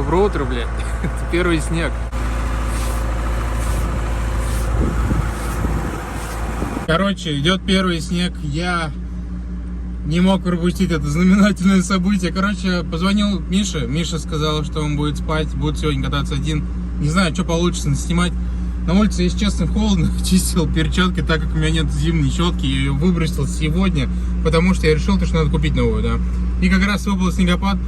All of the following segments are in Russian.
Доброе утро, блядь. Это первый снег. Короче, идет первый снег. Я не мог пропустить это знаменательное событие. Короче, позвонил Мише. Миша сказал, что он будет спать, будет сегодня кататься один. Не знаю, что получится снимать. На улице, если честно, холодно. Чистил перчатки, так как у меня нет зимней щетки. Я ее выбросил сегодня, потому что я решил, что надо купить новую, да. И как раз выпал снегопад.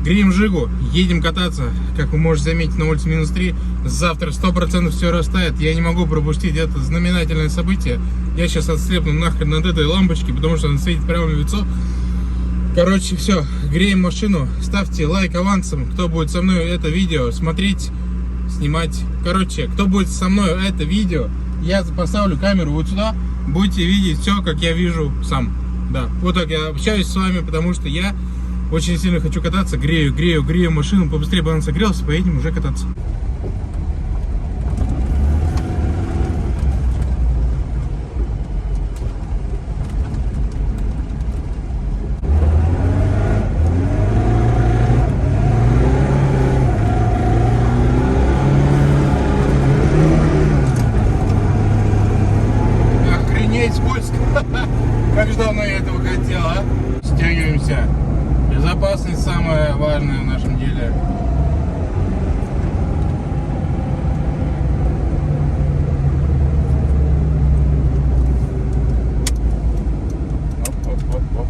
Греем жигу, едем кататься. Как вы можете заметить, на улице -3. Завтра 100% все растает. Я не могу пропустить это знаменательное событие. Я сейчас отслепну нахрен от этой лампочки, потому что она светит прямо в лицо. Короче, все, греем машину. Ставьте лайк авансом, кто будет со мной это видео смотреть, снимать. Короче, кто будет со мной это видео, я поставлю камеру вот сюда. Будете видеть все, как я вижу сам. Да, вот так я общаюсь с вами, потому что я очень сильно хочу кататься. Грею машину. Побыстрее бы она согрелась, поедем уже кататься. Охренеть скользко. Как же давно я этого хотел, а? Стягиваемся. Безопасность самое важное в нашем деле. Оп.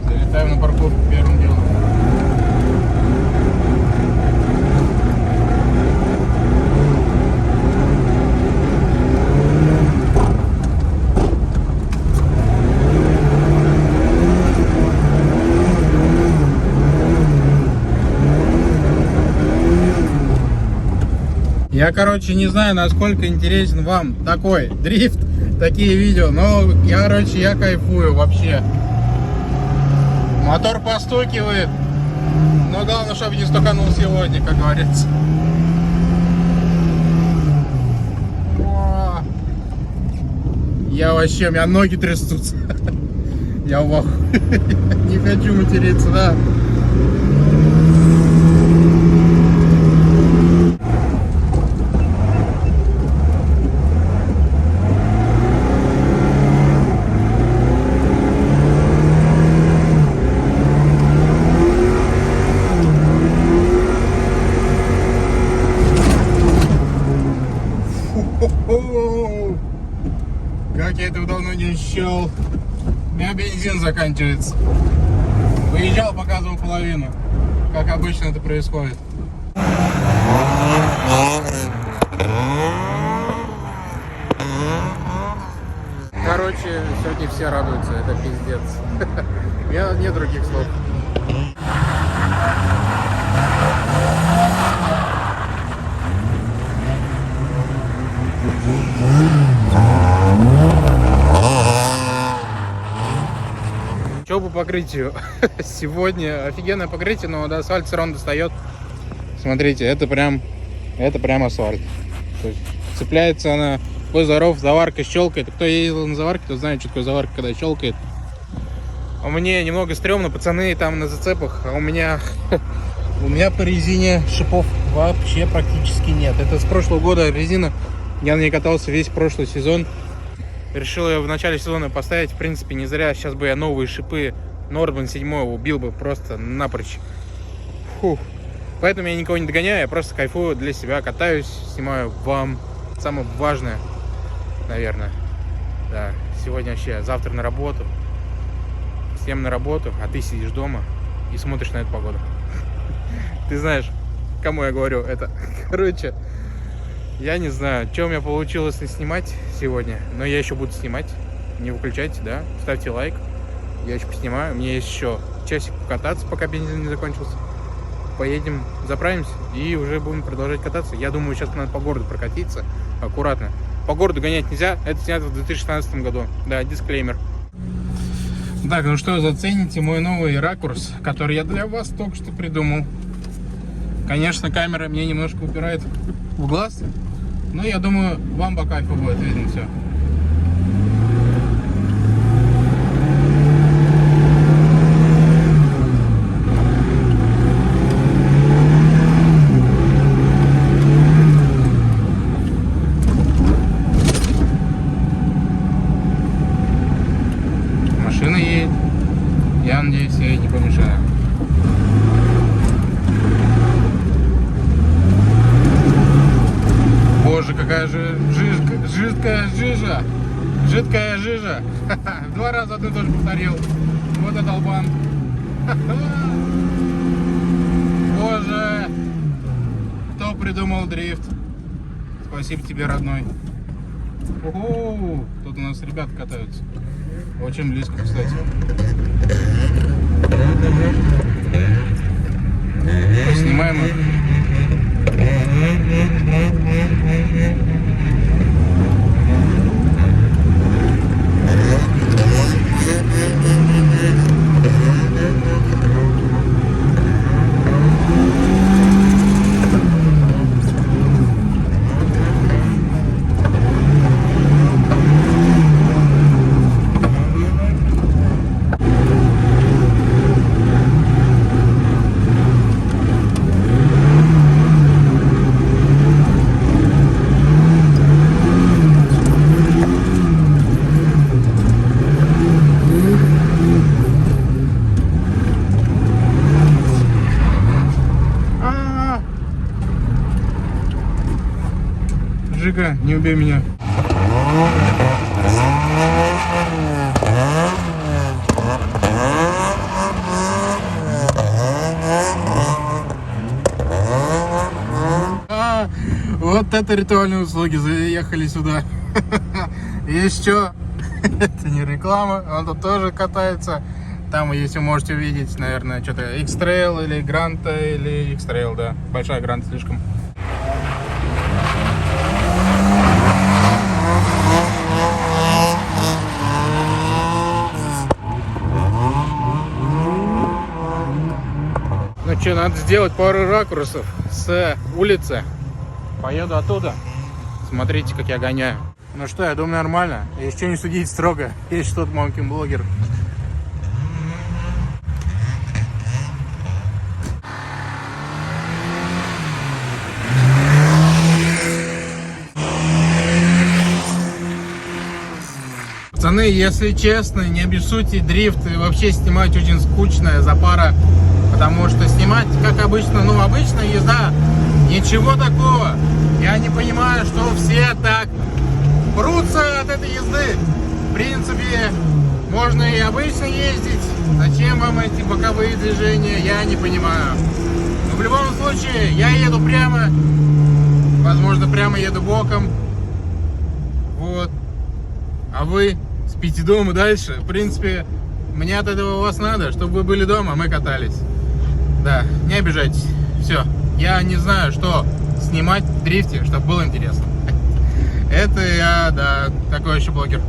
Залетаем на парковку первым делом. Я, короче, не знаю, насколько интересен вам такой дрифт, такие видео, но, я кайфую вообще. Мотор постукивает, но главное, чтобы не стуканул сегодня, как говорится. Я вообще, у меня ноги трясутся. Я в ахуе. Не хочу материться, да. Как я этого давно не ощущал. У меня бензин заканчивается. Выезжал, показывал половину. Как обычно это происходит. Короче, сегодня все радуются. Это пиздец. У меня нет других слов. Что по покрытию? Сегодня офигенное покрытие, но до асфальта все равно достает. Смотрите, это прям асфальт. То есть цепляется она, будь здоров, заварка щелкает. Кто ездил на заварке, тот знает, что такое заварка, когда щелкает. У меня немного стрёмно, пацаны там на зацепах, а у меня по резине шипов вообще практически нет. Это с прошлого года резина. Я на ней катался весь прошлый сезон. Решил ее в начале сезона поставить. В принципе, не зря. Сейчас бы я новые шипы Nordman 7 убил бы просто напрочь. Фух. Поэтому я никого не догоняю. Я просто кайфую для себя. Катаюсь, снимаю вам. Самое важное, наверное. Да. Сегодня вообще, завтра на работу. Всем на работу. А ты сидишь дома и смотришь на эту погоду. Ты знаешь, кому я говорю это. Короче, я не знаю, что у меня получилось снимать сегодня, но я еще буду снимать. Не выключайте, да? Ставьте лайк. Я еще поснимаю. У меня есть еще часик покататься, пока бензин не закончился. Поедем, заправимся и уже будем продолжать кататься. Я думаю, сейчас надо по городу прокатиться. Аккуратно. По городу гонять нельзя. Это снято в 2016 году. Да, дисклеймер. Так, ну что, зацените мой новый ракурс, который я для вас только что придумал. Конечно, камера мне немножко упирает в глаз. Но я думаю, вам по кайфу будет видно все. раза. В 2 раза одно и то же повторил. Вот это долбан. Боже. Кто придумал дрифт? Спасибо тебе, родной. Ого, тут у нас ребята катаются. Очень близко, кстати. Снимаем их. Жека, не убей меня. Вот это ритуальные услуги, заехали сюда. Есть что? Это не реклама, он тут тоже катается. Там, если можете увидеть, наверное, что-то X-Trail или Гранта, или X-Trail, да. Большая Гранта слишком. Ну что, надо сделать пару ракурсов с улицы. Поеду оттуда. Смотрите, как я гоняю. Ну что, я думаю, нормально. Еще не судить строго. Есть что-то мамкин-блогер. Пацаны, если честно, не обессудьте, дрифт вообще снимать очень скучная запара. Потому что снимать, как обычно, ну, обычная езда, ничего такого. Я не понимаю, что все так прутся от этой езды. В принципе, можно и обычно ездить. Зачем вам эти боковые движения, я не понимаю. Но в любом случае, я еду прямо. Возможно, прямо еду боком. Вот. А вы спите дома дальше. В принципе, мне от этого у вас надо, чтобы вы были дома, а мы катались. Да, не обижайтесь. Все. Я не знаю, что снимать в дрифте, чтобы было интересно. Это я, да, такой еще блогер.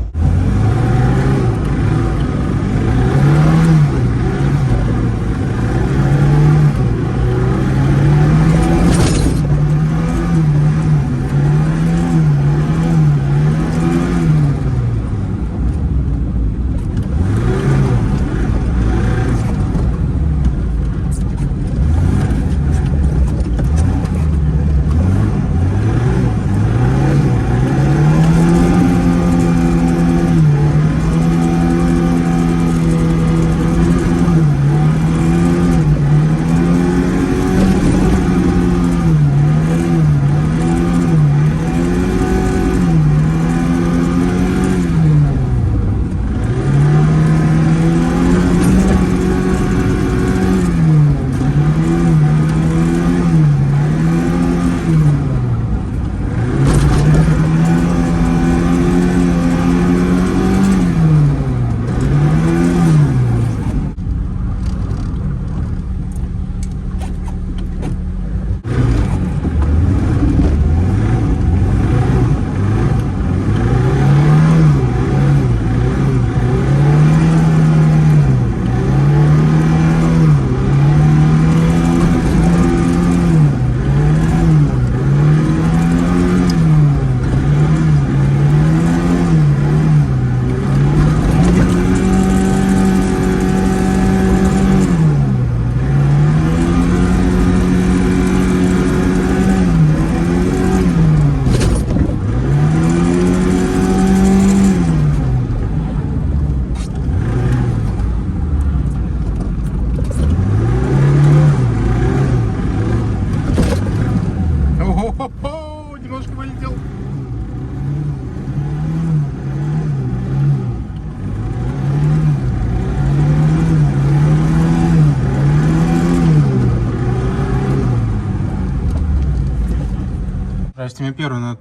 Здрасте, мне первый на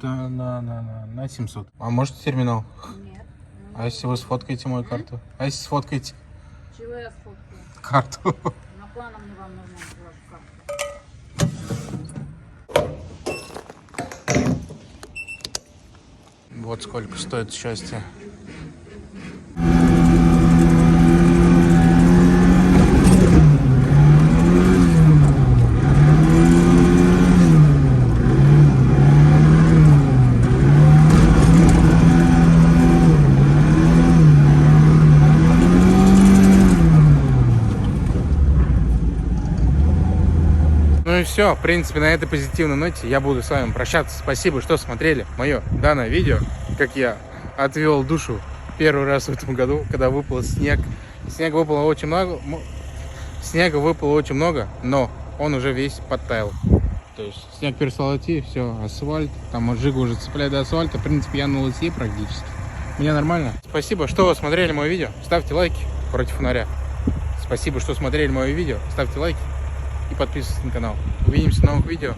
700. А можете терминал? Нет. А если вы сфоткаете мою карту? А если сфоткаете Чего я сфоткаю? карту? На планом мне вам нужна ваша карта. Вот сколько стоит счастье. Ну и все, в принципе, на этой позитивной ноте я буду с вами прощаться. Спасибо, что смотрели мое данное видео, как я отвел душу первый раз в этом году, когда выпал снег. Снега выпало очень много, но он уже весь подтаял. То есть снег перестал идти, все, асфальт, там Жига уже цепляет до асфальта. В принципе, я на лысе практически. Мне нормально. Спасибо, что смотрели мое видео. Ставьте лайки против фонаря. Спасибо, что смотрели мое видео. Ставьте лайки и подписывайтесь на канал. Увидимся в новых видео.